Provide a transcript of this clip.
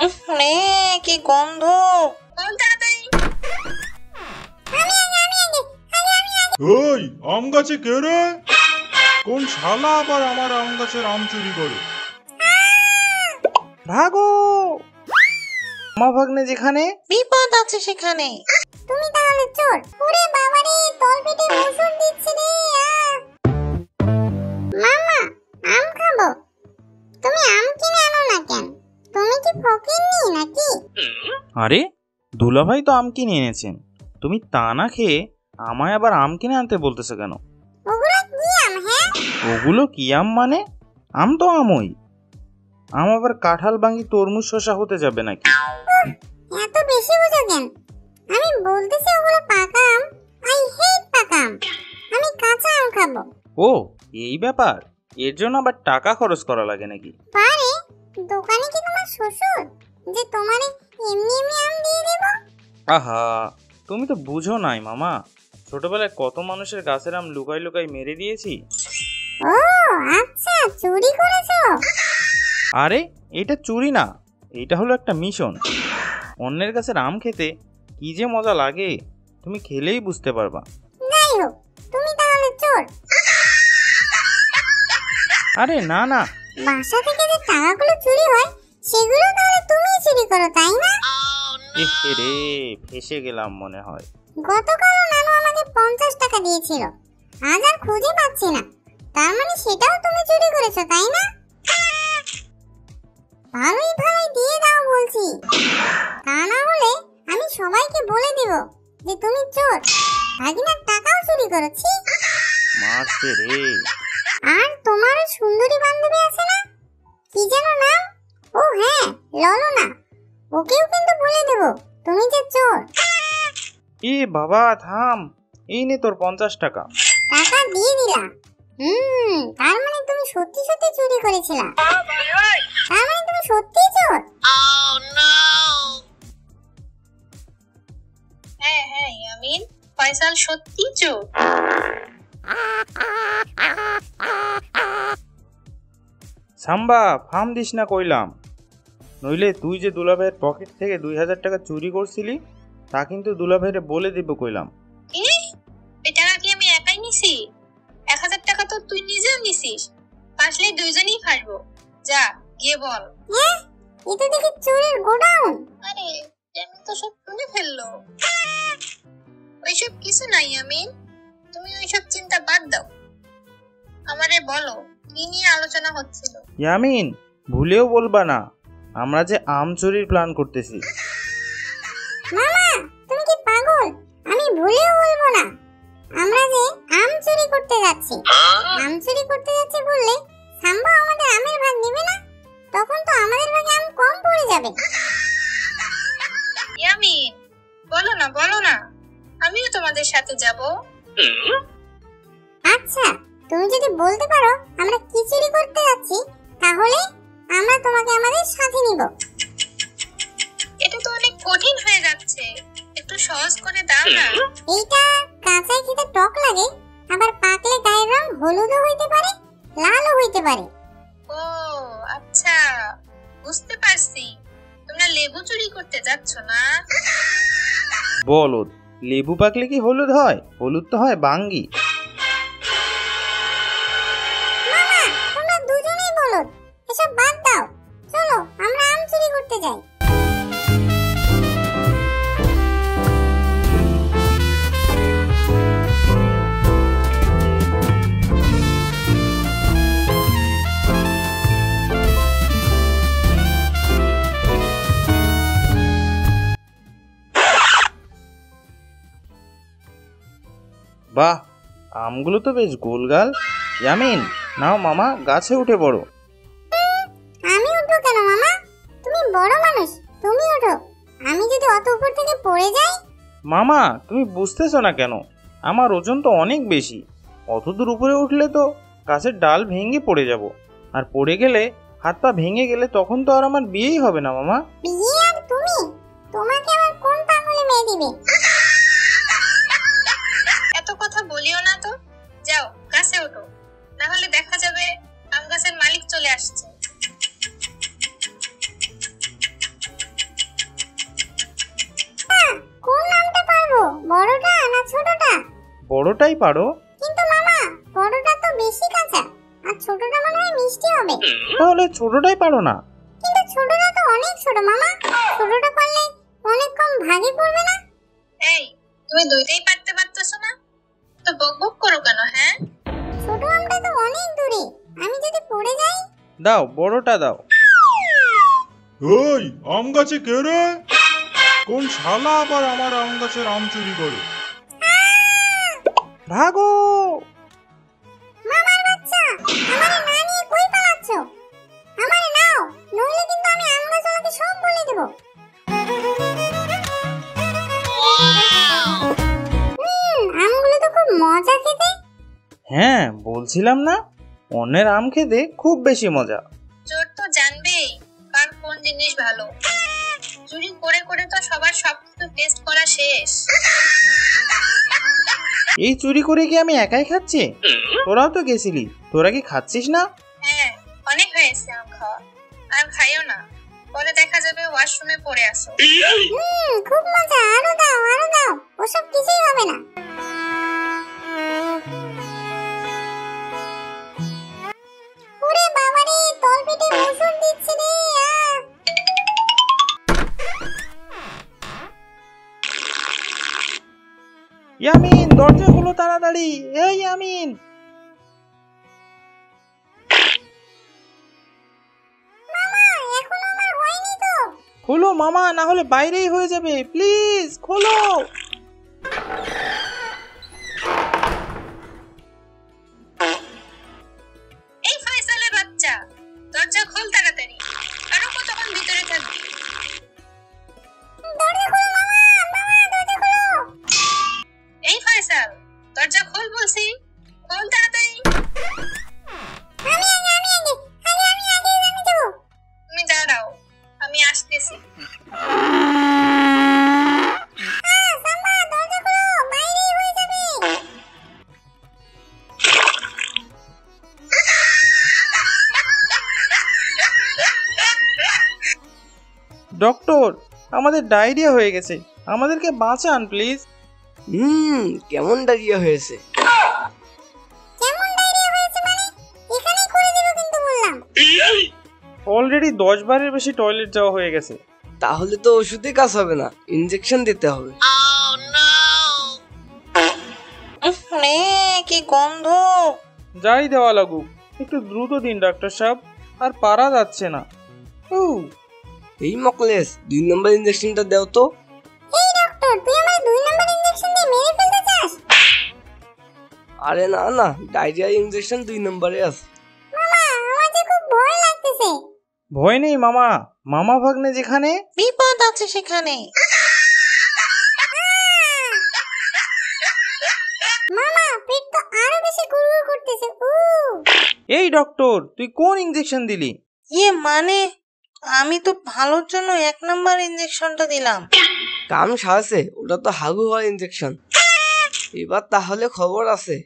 রে কি গন্ধ! ওই আম গাছে কে রে? কোন শালা আবার আমার আম গাছের আম চুরি করে? ভাগো! মা ভাগ্নে যেখানে, বিপদ আছে সেখানে। তুমি তাহলে চোর? ওরে বাবা রে, তোর পেটে ওষুধ দিচ্ছে রে। মামা, আম খাবো। তুমি আম কিনে আনো না কেন? তুমি কি ফকিন্নি নাকি? আরে দুলাভাই তো আম কিনে এনেছেন, তুমি তা না খেয়ে আমায় আবার আম কিনে আনতে বলতেছো কেন? ওগুলো কি আম? হ্যাঁ, ওগুলো কি আম মানে? আম তো আমই। আম আবার কাঁঠাল, বাঙ্গি, তরমুজ, শসা হতে যাবে নাকি? এত বেশি বুঝো কেন? আমি বলতেছি ওগুলো পাকা আম। আই হেট পাকা আম। আমি কাঁচা আম খাবো। ও এই ব্যাপার, এর জন্য আবার টাকা খরচ করা লাগে নাকি? পারে দোকানে কি তোমার শ্বশুর যে তোমারে এমনি এমনি আম দিয়ে দেব? আহা, তুমি তো বুঝো নাই মামা, ছোটবেলায় কত মানুষের গাছের আম লুকাই লুকাই মেরে দিয়েছি। ও আচ্ছা, চুরি করেছো? আরে এটা চুরি না, এটা হলো একটা মিশন। অন্যের গাছের আম খেতে কি যে মজা লাগে তুমি খেলেই বুঝতে পারবা। যাই হোক, তুমি তাহলে চোর। আরে না না, বাসা থেকে যে টাকাগুলো চুরি হয় সেগুলো তাহলে তুমিই চুরি করো, তাই না? এ রে, ফেসে গেলাম মনে হয়। গতকাল নানু আমাকে 50 টাকা দিয়েছিল, আজ আর খুঁজে পাচ্ছি না। তার মানে সেটাও তুমি চুরি করেছো, তাই না? ভালোই ভালোই দিয়ে দাও বলছি, তা না হলে আমি সবাইকে বলে দিব যে তুমি চোর, ভাগিনার টাকাও চুরি করেছি। মারছে রে। আর তোমার সুন্দরী বান্ধবী আছে না, কি যেন নাম? ও হ্যাঁ, ললনা। ওকেও কিন্তু বলে দেব তুমি যে চোর। এ বাবা থাম, এই নে তোর 50 টাকা। টাকা দিয়ে দিলাম। তার মানে তুমি সত্যি সত্যি চুরি করেছিলা? তার মানে তুমি সত্যি চোর? হ্যাঁ হ্যাঁ ইয়ামিন, ফয়সাল সত্যি চোর। সাম্বা ফার্ম দিস না কইলাম, নইলে তুই যে দুলাভাইয়ের পকেট থেকে 2000 টাকা চুরি করছিলি তা কিন্তু দুলাভাইরে বলে দিব কইলাম। কি? এই টাকা কি আমি একাই নিছি? 1000 টাকা তো তুই নিজেও নিছিস। ফাঁসলে দুইজনই ফাঁসবো। যা গিয়ে বল। হ্যাঁ, এটা দেখি চোরের গোডাউন। আরে আমি তো সব শুনে ফেললো। ওইসব কিছু নাই ইয়ামিন, তুমি ওইসব চিন্তা বাদ দাও। আমারে বলো কি নিয়ে আলোচনা হচ্ছিল? ইয়ামিন ভুলেও বলবা না আমরা যে আম চুরির প্ল্যান করতেছি। মামা, তুমি কি পাগল? আমি ভুলেও বলবো না। আমরা যে আম চুরি করতে যাচ্ছি। আম চুরি করতে যাচ্ছি বললে সাম্বা আমাদের আমের ভাগ নেবে না? তখন তো আমাদের ভাগে আম কম পড়ে যাবে। ইয়ামিন বলো না, আমিও তোমাদের সাথে যাব। আচ্ছা, তুমি যদি বলতে পারো আমরা কি চুরি করতে যাচ্ছি, তাহলে আমরা তোমাকে আমাদের সাথে নিব। এটা তো অনেক কঠিন হয়ে যাচ্ছে, একটু সহজ করে দাও না। এইটা কাঁচায় খেতে টক লাগে, আবার পাকলে গায়ের রং হলুদও হইতে পারে, লালও হইতে পারে। ও আচ্ছা, বুঝতে পারছি। তোমরা লেবু চুরি করতে যাচ্ছ না? বলদ, লেবু পাকলে কি হলুদ হয়? হলুদ তো হয় বাঙ্গি। মামা, তোমরা দুজনেই বলদ, এসব বাদ দাও। চলো আমরা আম চুরি করতে যাই। বাহ, আমগুলো তো বেশ গোলগাল। ইয়ামিন নাও মামা, গাছে উঠে পড়ো। আমি উঠবো কেন মামা? তুমি বড় মানুষ, তুমি ওঠো। আমি যদি অত উপর থেকে পড়ে যাই? মামা তুমি বুঝতেছো না কেন? আমার ওজন তো অনেক বেশি, অত দূর উপরে উঠলে তো গাছের ডাল ভেঙে পড়ে যাব, আর পড়ে গেলে হাত পা ভেঙে গেলে তখন তো আর আমার বিয়েই হবে না মামা। বিয়ে আর তুমি? তোমাকে আমার কোন পাগলে মেয়ে দিবে? এত কথা বলিও না তো, যাও গাছে ওঠো, না হলে দেখা যাবে আম গাছের মালিক চলে আসছে। বড়টাই পারো। কিন্তু মামা বড়টা তো বেশি কাঁচা, আর ছোটটা মনে হয় মিষ্টি হবে। তাহলে ছোটটাই পারো না? কিন্তু ছোটটা তো অনেক ছোট মামা, ছোটটা পারলে অনেক কম ভাগে পড়বে না? এই, তুমি দুইটাই পারতে পারতেছো না, তো বকবক করো কেন? হ্যাঁ, ছোট আমটা তো অনেক দূরে, আমি যদি পড়ে যাই। দাও, বড়টা দাও। ওই আম গাছে কে রে? কোন শালা আবার আমার আম গাছের আম চুরি করে? ভাগো! মামার বাচ্চা, আমারে না নিয়ে কই পালাচ্ছ? আমারে নাও, নইলে কিন্তু আমি আম গাছওয়ালাকে সব বলে দেব। আমগুলো তো খুব মজা খেতে। হ্যাঁ, বলছিলাম না, অন্যের আম খেতে খুব বেশি মজা। চোর তো জানবেই কার কোন জিনিস ভালো। চুরি করে করে তো সবার সবকিছু টেস্ট করা শেষ। এই চুরি করে কি আমি একাই খাচ্ছি? তোরাও তো গেছিলি, তোরা কি খাচ্ছিস না? হ্যাঁ, অনেক হয়েছে আম খাওয়া, আর খাইও না, পরে দেখা যাবে ওয়াশরুমে পড়ে আসো। খুব মজা, আরো দাও আরো দাও, ওসব কিছুই হবে না। ওরে বাবারে, তল পেটে ওষুধ দিচ্ছে রে। ইয়ামিন, দরজা খোলো তাড়াতাড়ি। এই ইয়ামিন! মামা এখনো আমার হয়নি তো। খোলো মামা, না হলে বাইরেই হয়ে যাবে, প্লিজ খোলো। এই ফয়সালের বাচ্চা, দরজা খোল তাড়াতাড়ি, আরো কতক্ষণ ভিতরে থাকবি? দরজা খোলো মামা, মামা দরজা খোলো। এই ফয়সাল, দরজা খোল বলছি, খোল তাড়াতাড়ি। আমি যাবো। তুমি দাঁড়াও, আমি আসতেছি। সাম্বা দরজা খোলো, বাইরে হয়ে যাবে। ডক্টর, আমাদের ডায়রিয়া হয়ে গেছে, আমাদেরকে বাঁচান প্লিজ। কেমন ডায়রিয়া হয়েছে? কেমন ডায়রিয়া হয়েছে মানে? এখানেই করে দেব কিন্তু বললাম। অলরেডি 10 বারের বেশি টয়লেট যাওয়া হয়ে গেছে। তাহলে তো ওষুধে কাজ হবে না, ইনজেকশন দিতে হবে। কি গন্ধ! যাই দেওয়া লাগুক, একটু দ্রুত দিন ডাক্তার সাহেব, আর পারা যাচ্ছে না। এই মকলেস, 2 নম্বর ইনজেকশনটা দাও তো। এই ডক্টর, তুই আমার 2 নম্বর ইনজেকশন দিয়ে মেরে ফেলতে চাস? আরে না না, ডায়রিয়া ইনজেকশন 2 নম্বরে আছে। মামা আমার যে খুব ভয় লাগতেছে। ভয় নেই মামা, মামা ভাগ্নে যেখানে বিপদ আছে সেখানে। মামা পেট তো আরো বেশি গুড়গুড় করতেছে। এই ডক্টর, তুই কোন ইনজেকশন দিলি? মানে আমি তো ভালোর জন্য 1 নম্বর ইনজেকশনটা দিলাম। কাম সারছে, ওটা তো হাগু হওয়ার ইনজেকশন। এবার তাহলে খবর আছে।